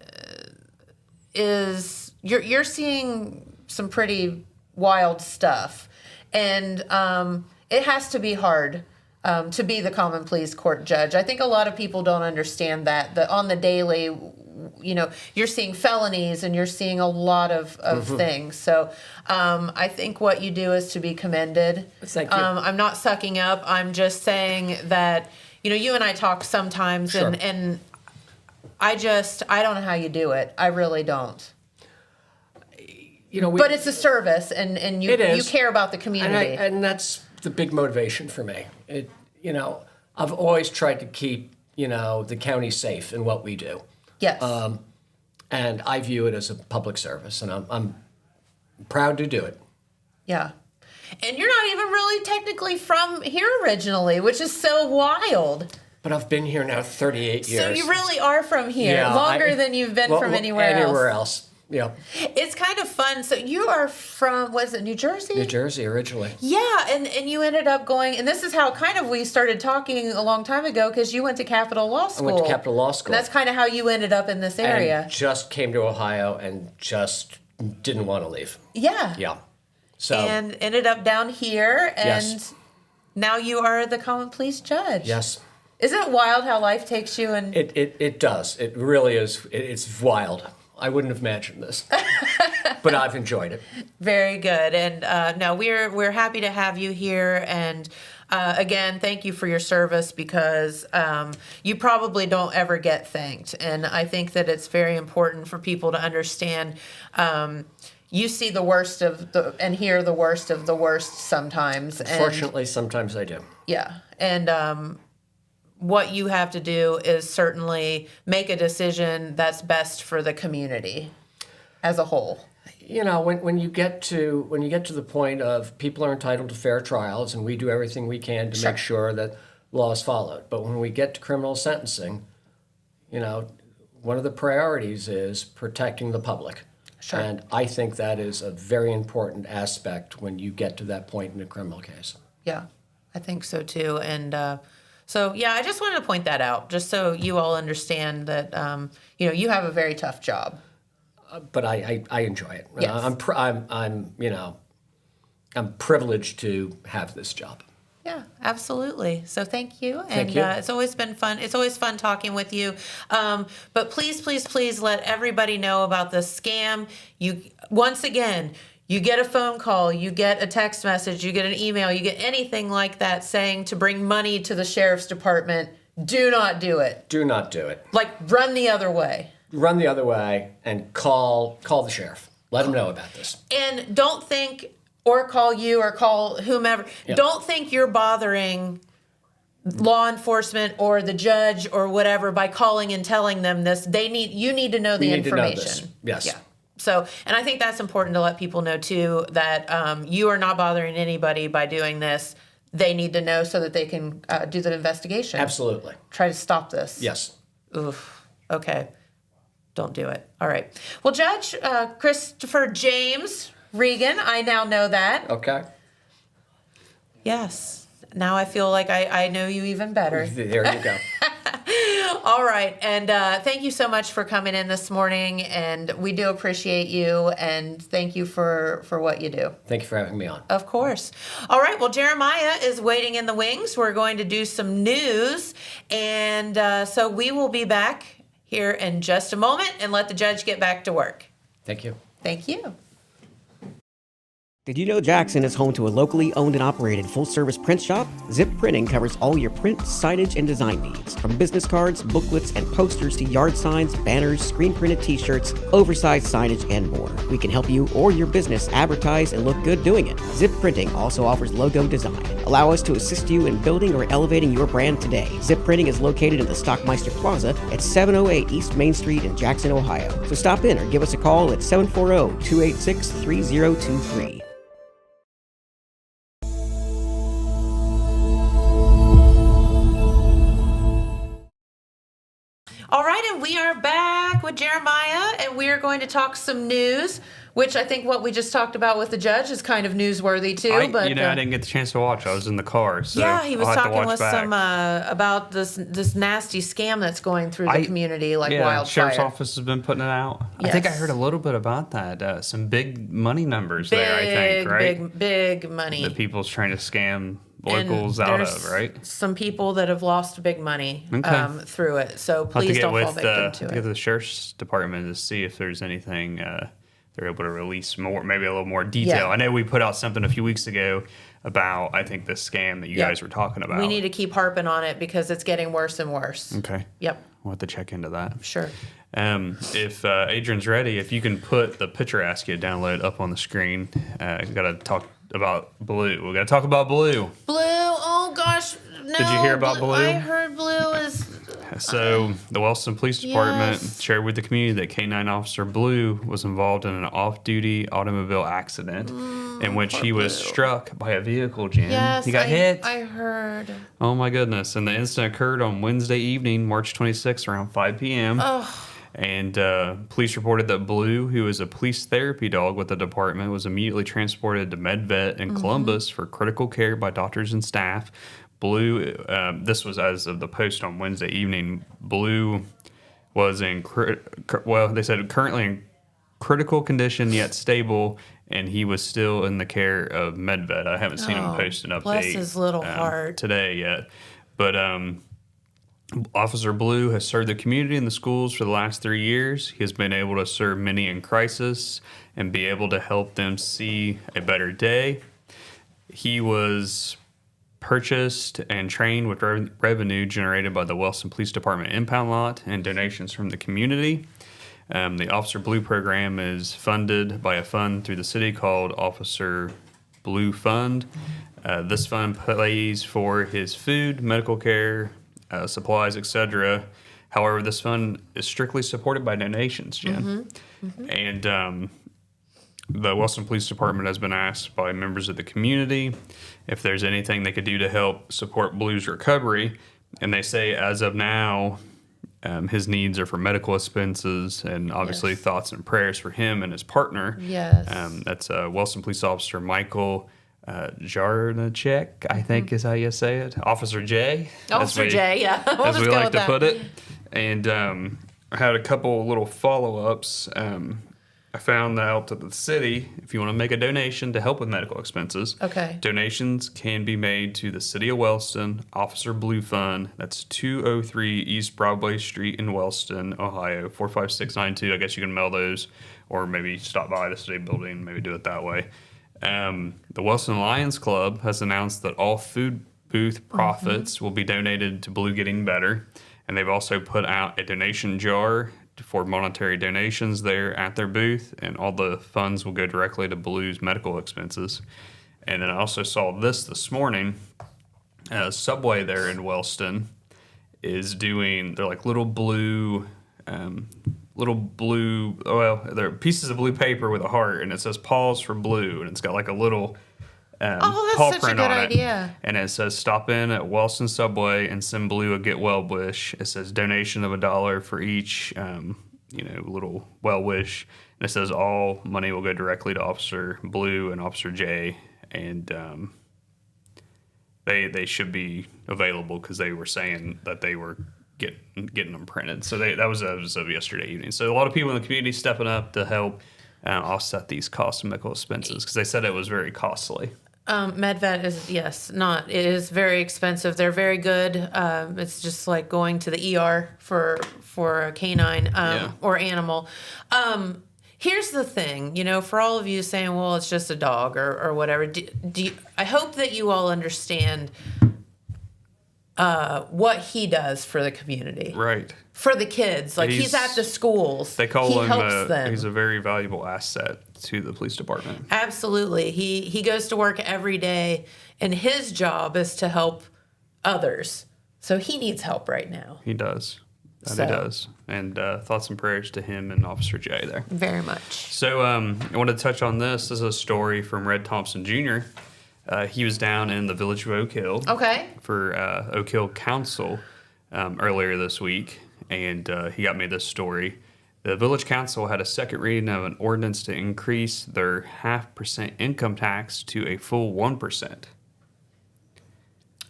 is, you're seeing some pretty wild stuff. And it has to be hard to be the common pleas court judge. I think a lot of people don't understand that on the daily, you're seeing felonies and you're seeing a lot of things. So I think what you do is to be commended. Thank you. I'm not sucking up. I'm just saying that, you and I talk sometimes Sure. and I don't know how you do it. I really don't. But it's a service and you care about the community. And that's the big motivation for me. I've always tried to keep, the county safe in what we do. Yes. And I view it as a public service, and I'm proud to do it. Yeah. And you're not even really technically from here originally, which is so wild. But I've been here now 38 years. So you really are from here, longer than you've been from anywhere else. Yeah. It's kind of fun. So you are from, was it New Jersey? New Jersey originally. Yeah, and you ended up going, and this is how kind of we started talking a long time ago, because you went to Capital Law School. I went to Capital Law School. And that's kind of how you ended up in this area. And just came to Ohio and just didn't want to leave. Yeah. Yeah. So. And ended up down here, and Yes. now you are the common pleas judge. Yes. Isn't it wild how life takes you? And It does. It really is. It's wild. I wouldn't have imagined this, but I've enjoyed it. Very good. And no, we're happy to have you here. And again, thank you for your service, because you probably don't ever get thanked. And I think that it's very important for people to understand. You see the worst of and hear the worst of the worst sometimes. Fortunately, sometimes I do. Yeah. And what you have to do is certainly make a decision that's best for the community as a whole. You know, when you get to the point of people are entitled to fair trials, and we do everything we can to make sure that law is followed. But when we get to criminal sentencing, you know, one of the priorities is protecting the public. Sure. And I think that is a very important aspect when you get to that point in a criminal case. Yeah, I think so too. And so, yeah, I just wanted to point that out, just so you all understand that, you know, you have a very tough job. But I enjoy it. Yes. I'm privileged to have this job. Yeah, absolutely. So thank you. And Thank you. It's always been fun. It's always fun talking with you. But please, please, please let everybody know about this scam. Once again, you get a phone call, you get a text message, you get an email, you get anything like that saying to bring money to the sheriff's department. Do not do it. Do not do it. Like, run the other way. Run the other way and call the sheriff. Let him know about this. And don't think, or call you or call whomever. Yep. Don't think you're bothering law enforcement or the judge or whatever by calling and telling them this. You need to know the information. To know this. Yes. Yeah. So, and I think that's important to let people know too, that you are not bothering anybody by doing this. They need to know so that they can do the investigation. Absolutely. Try to stop this. Yes. Oof. Okay. Don't do it. All right. Well, Judge Christopher James Regan, I now know that. Okay. Yes. Now I feel like I know you even better. There you go. All right. And thank you so much for coming in this morning. And we do appreciate you. And thank you for what you do. Thank you for having me on. Of course. All right. Well, Jeremiah is waiting in the wings. We're going to do some news. And so we will be back here in just a moment and let the judge get back to work. Thank you. Thank you. Did you know Jackson is home to a locally owned and operated full-service print shop? Zip Printing covers all your print, signage, and design needs. From business cards, booklets, and posters to yard signs, banners, screen-printed t-shirts, oversized signage, and more. We can help you or your business advertise and look good doing it. Zip Printing also offers logo design. Allow us to assist you in building or elevating your brand today. Zip Printing is located in the Stockmeister Plaza at 708 East Main Street in Jackson, Ohio. So stop in or give us a call at 740-286-3023. All right, and we are back with Jeremiah, and we are going to talk some news, which I think what we just talked about with the judge is kind of newsworthy too. I didn't get the chance to watch. I was in the car, so yeah, he was I'll have to talking watch with back. some about this nasty scam that's going through the community like wildfire. Sheriff's office has been putting it out. Yes. I think I heard a little bit about that. Some big money numbers there. I think big money. The people's trying to scam locals out of, right? Some people that have lost big money through it. So I'll have please to don't fall victim to get it. to the sheriff's department to see if there's anything they're able to release more, maybe a little more detail. Yeah. I know we put out something a few weeks ago about, I think, the scam that you guys were talking about. We need to keep harping on it because it's getting worse and worse. Okay. Yep. We'll have to check into that. Sure. If Adrian's ready, if you can put the picture I asked you to download up on the screen. We've got to talk about Blue. We've got to talk about Blue. Blue, oh gosh. No, Did you hear about Blue? I heard Blue is... So the Wellston Police Department shared with the community that K-9 Officer Blue was involved in an off-duty automobile accident in which he was struck by a vehicle jam. Yes, he got hit. I heard. Oh my goodness. And the incident occurred on Wednesday evening, March 26th, around 5 p.m. Oh. And police reported that Blue, who is a police therapy dog with the department, was immediately transported to MedVet in Columbus for critical care by doctors and staff. Blue, this was as of the post on Wednesday evening, Blue was in, they said currently in critical condition yet stable, and he was still in the care of MedVet. I haven't seen him post an update bless his little heart today yet. But Officer Blue has served the community and the schools for the last 3 years. He has been able to serve many in crisis and be able to help them see a better day. He was purchased and trained with revenue generated by the Wellston Police Department impound lot and donations from the community. The Officer Blue program is funded by a fund through the city called Officer Blue Fund. This fund pays for his food, medical care, supplies, etc. However, this fund is strictly supported by donations, Jen. And the Wellston Police Department has been asked by members of the community if there's anything they could do to help support Blue's recovery. And they say as of now, his needs are for medical expenses and obviously thoughts and prayers for him and his partner. Yes. That's Wellston Police Officer Michael Jarnacek, I think is how you say it. Officer J. Officer J, yeah. As we like to put it. And I had a couple little follow-ups. I found out that the city, if you want to make a donation to help with medical expenses, donations can be made to the City of Wellston, Officer Blue Fund. That's 203 East Broadway Street in Wellston, Ohio, 45692. I guess you can mail those or maybe stop by the city building, maybe do it that way. The Wellston Lions Club has announced that all food booth profits will be donated to Blue Getting Better. And they've also put out a donation jar for monetary donations there at their booth, and all the funds will go directly to Blue's medical expenses. And then I also saw this morning. Subway there in Wellston is doing, they're like little blue, they're pieces of blue paper with a heart, and it says pause for Blue, and it's got like a little paw such print a good on idea. it. And it says stop in at Wellston Subway and send Blue a get well wish. It says donation of $1 for each little well wish. And it says all money will go directly to Officer Blue and Officer J. And they should be available because they were saying that they were getting them printed. So that was as of yesterday evening. So a lot of people in the community stepping up to help offset these costs and medical expenses because they said it was very costly. MedVet it is very expensive. They're very good. It's just like going to the ER for a canine or animal. Here's the thing, for all of you saying, well, it's just a dog or whatever. I hope that you all understand what he does for the community. Right. For the kids. Like he's at the schools. They call him he's a very valuable asset to the police department. Absolutely. He goes to work every day, and his job is to help others. So he needs help right now. He does. He does. And thoughts and prayers to him and Officer J there. Very much. So I wanted to touch on this. This is a story from Red Thompson Jr. He was down in the village of Oak Hill for Oak Hill Council earlier this week, and he got me this story. The village council had a second reading of an ordinance to increase their 0.5% income tax to a full 1%.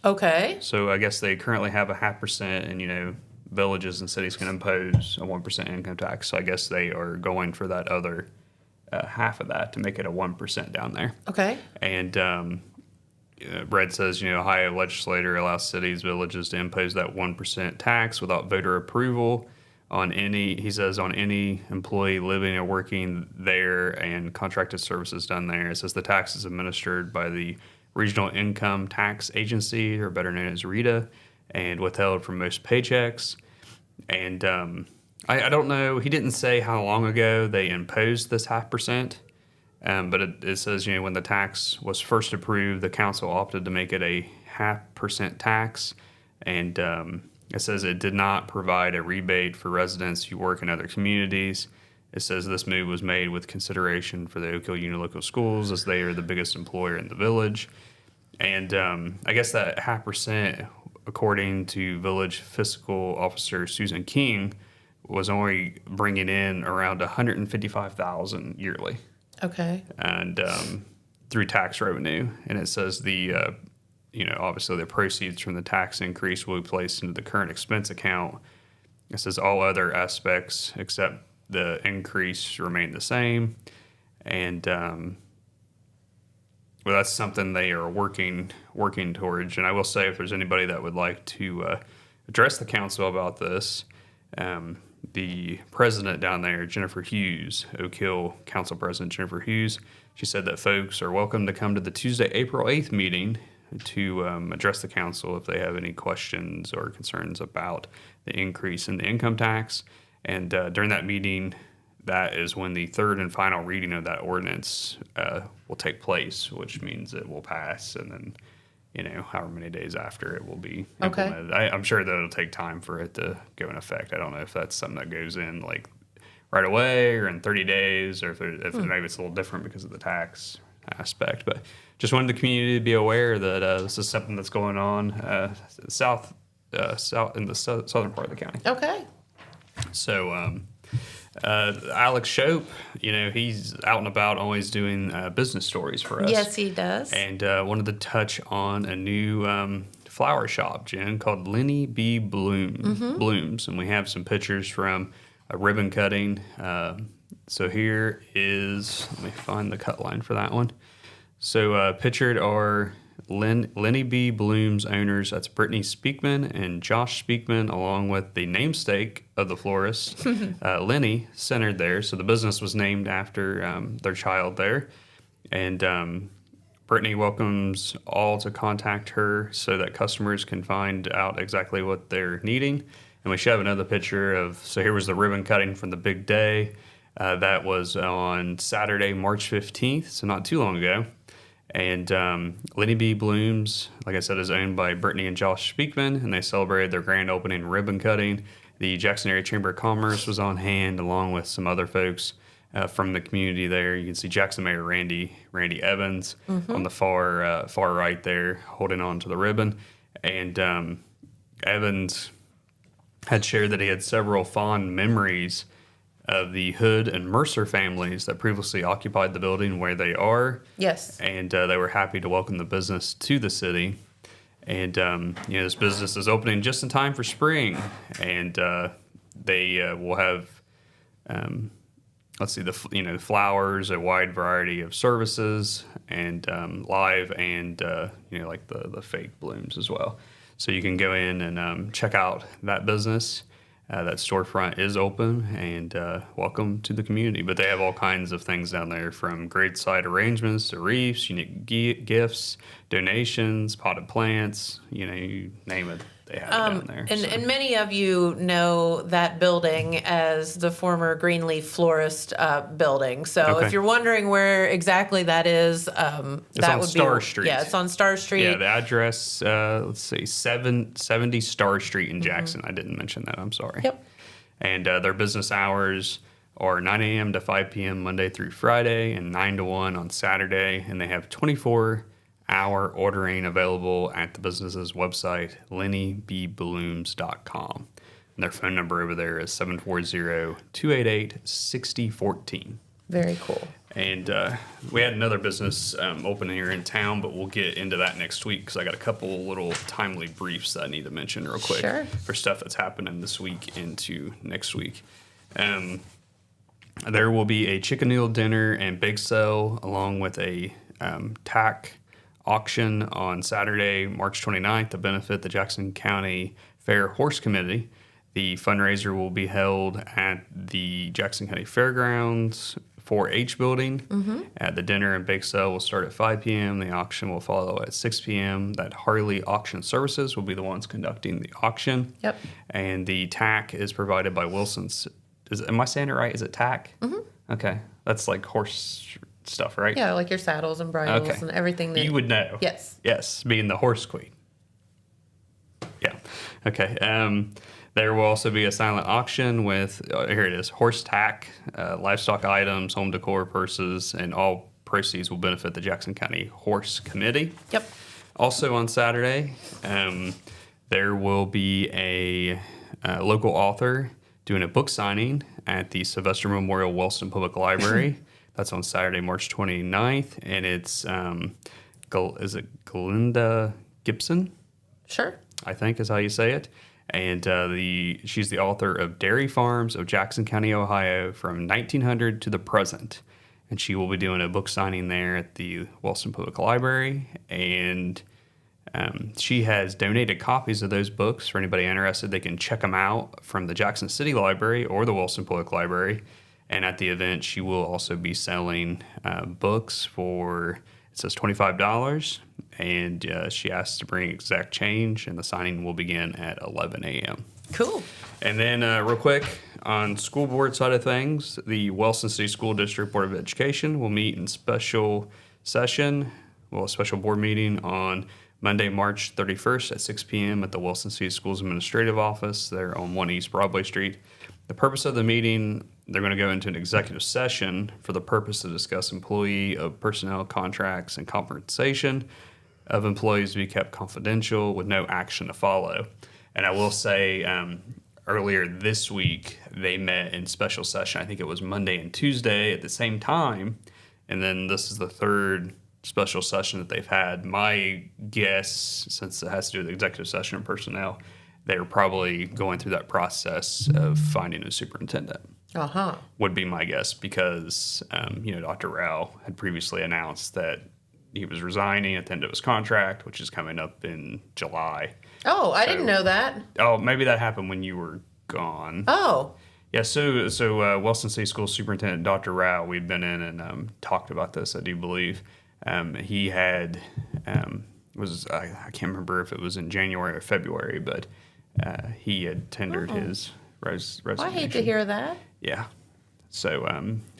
Okay. So I guess they currently have a 0.5%, and villages and cities can impose a 1% income tax. So I guess they are going for that other half of that to make it a 1% down there. Okay. And Red says, Ohio legislator allows cities, villages to impose that 1% tax without voter approval on any employee living or working there and contracted services done there. It says the tax is administered by the Regional Income Tax Agency, or better known as RETA, and withheld from most paychecks. And I don't know, he didn't say how long ago they imposed this 0.5%. But it says, when the tax was first approved, the council opted to make it a 0.5% tax. And it says it did not provide a rebate for residents who work in other communities. It says this move was made with consideration for the Oak Hill Unilocal Schools, as they are the biggest employer in the village. And I guess that 0.5%, according to Village Fiscal Officer Susan King, was only bringing in around $155,000 yearly, Okay. and through tax revenue. And it says obviously the proceeds from the tax increase will be placed into the current expense account. It says all other aspects except the increase remain the same, and well, that's something they are working towards. And I will say, if there's anybody that would like to address the council about this, the president down there, Jennifer Hughes, Oak Hill Council President Jennifer Hughes, she said that folks are welcome to come to the Tuesday, April 8th meeting to address the council if they have any questions or concerns about the increase in the income tax. And during that meeting, that is when the third and final reading of that ordinance will take place, which means it will pass, and then, however many days after it will be implemented. Okay. I'm sure that it'll take time for it to go in effect. I don't know if that's something that goes in like right away or in 30 days, or if maybe it's a little different because of the tax aspect. But just wanted the community to be aware that this is something that's going on south in the southern part of the county. Okay. So Alex Shope, he's out and about always doing business stories for us. Yes, he does. And wanted to touch on a new flower shop, Jen, called Lenny B. Blooms. And we have some pictures from a ribbon cutting. So here is, let me find the cut line for that one. So pictured are Lenny B. Blooms owners, that's Brittany Speakman and Josh Speakman, along with the namesake of the florist, Lenny, centered there. So the business was named after their child there. And Brittany welcomes all to contact her so that customers can find out exactly what they're needing. And we should have another picture of, so here was the ribbon cutting from the big day. That was on Saturday, March 15th, so not too long ago. And Lenny B. Blooms, like I said, is owned by Brittany and Josh Speakman, and they celebrated their grand opening ribbon cutting. The Jackson Area Chamber of Commerce was on hand, along with some other folks from the community there. You can see Jackson Mayor Randy Evans on the far right there, holding on to the ribbon. And Evans had shared that he had several fond memories of the Hood and Mercer families that previously occupied the building where they are. Yes. And they were happy to welcome the business to the city. And, this business is opening just in time for spring. And they will have, the flowers, a wide variety of services, and live and, like the fake blooms as well. So you can go in and check out that business. That storefront is open, and welcome to the community. But they have all kinds of things down there, from gradeside arrangements to wreaths, unique gifts, donations, potted plants, you name it. They have it down there. And many of you know that building as the former Greenleaf Florist building. So if you're wondering where exactly that is, it's on Star Street. Yeah, it's on Star Street. Yeah, the address, let's see, 770 Star Street in Jackson. I didn't mention that. I'm sorry. Yep. And their business hours are 9 a.m. to 5 p.m. Monday through Friday, and 9 to 1 on Saturday. And they have 24-hour ordering available at the business's website, lennybblooms.com. And their phone number over there is 740-288-6014. Very cool. And we had another business open here in town, but we'll get into that next week because I got a couple little timely briefs that I need to mention real quick for stuff that's happening this week into next week. There will be a chicken noodle dinner and bake sale, along with a tack auction on Saturday, March 29th, to benefit the Jackson County Fair Horse Committee. The fundraiser will be held at the Jackson County Fairgrounds 4-H building. The dinner and bake sale will start at 5 p.m. The auction will follow at 6 p.m. That Harley Auction Services will be the ones conducting the auction. Yep. And the tack is provided by Wilson's. Am I saying it right? Is it tack? Okay. That's like horse stuff, right? Yeah, like your saddles and bridles and everything that you would know. Yes. Yes, being the horse queen. Yeah. Okay. There will also be a silent auction with, here it is, horse tack, livestock items, home decor, purses, and all proceeds will benefit the Jackson County Horse Committee. Yep. Also on Saturday, there will be a local author doing a book signing at the Sylvester Memorial Wellston Public Library. That's on Saturday, March 29th, and it's is it Galinda Gibson? Sure. I think is how you say it. And she's the author of Dairy Farms of Jackson County, Ohio, from 1900 to the present. And she will be doing a book signing there at the Wellston Public Library. And she has donated copies of those books for anybody interested. They can check them out from the Jackson City Library or the Wellston Public Library. And at the event, she will also be selling books for, it says $25. And she asked to bring exact change, and the signing will begin at 11 a.m. Cool. And then real quick, on school board side of things, the Wellston City School District Board of Education will meet in special session, a special board meeting on Monday, March 31st at 6 p.m. at the Wellston City Schools Administrative Office there on 1 East Broadway Street. The purpose of the meeting, they're going to go into an executive session for the purpose to discuss employee of personnel contracts and compensation of employees to be kept confidential with no action to follow. And I will say earlier this week, they met in special session. I think it was Monday and Tuesday at the same time. And then this is the third special session that they've had. My guess, since it has to do with executive session and personnel, they're probably going through that process of finding a superintendent. Uh-huh. Would be my guess, because Dr. Rao had previously announced that he was resigning at the end of his contract, which is coming up in July. Oh, I didn't know that. Oh, maybe that happened when you were gone. Oh. Yeah, so Wellston City School Superintendent Dr. Rao, we'd been in and talked about this, I do believe. He had, I can't remember if it was in January or February, but he had tendered his resignation. Well, I hate to hear that. Yeah. So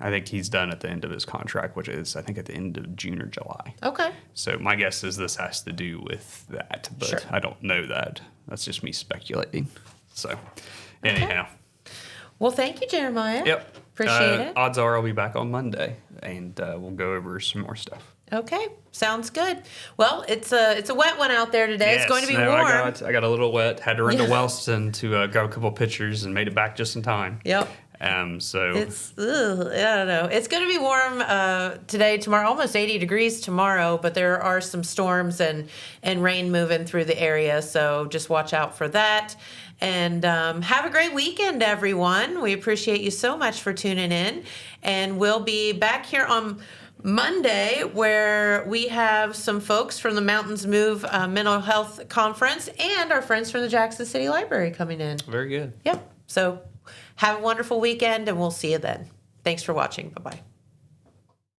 I think he's done at the end of his contract, which is, I think, at the end of June or July. Okay. So my guess is this has to do with that, but Sure. I don't know that. That's just me speculating. So anyhow. Well, thank you, Jeremiah. Yep. Appreciate it. Odds are I'll be back on Monday, and we'll go over some more stuff. Okay, sounds good. Well, it's a wet one out there today. Yes, It's going to be warm. I got a little wet. Had to run to Yeah. Wellston to grab a couple pictures and made it back just in time. Yep. So It's, I don't know. It's going to be warm today, tomorrow, almost 80 degrees tomorrow, but there are some storms and rain moving through the area, so just watch out for that. And have a great weekend, everyone. We appreciate you so much for tuning in, and we'll be back here on Monday, where we have some folks from the Mountains Move Mental Health Conference and our friends from the Jackson City Library coming in. very good. Yep. So have a wonderful weekend, and we'll see you then. Thanks for watching. Bye-bye.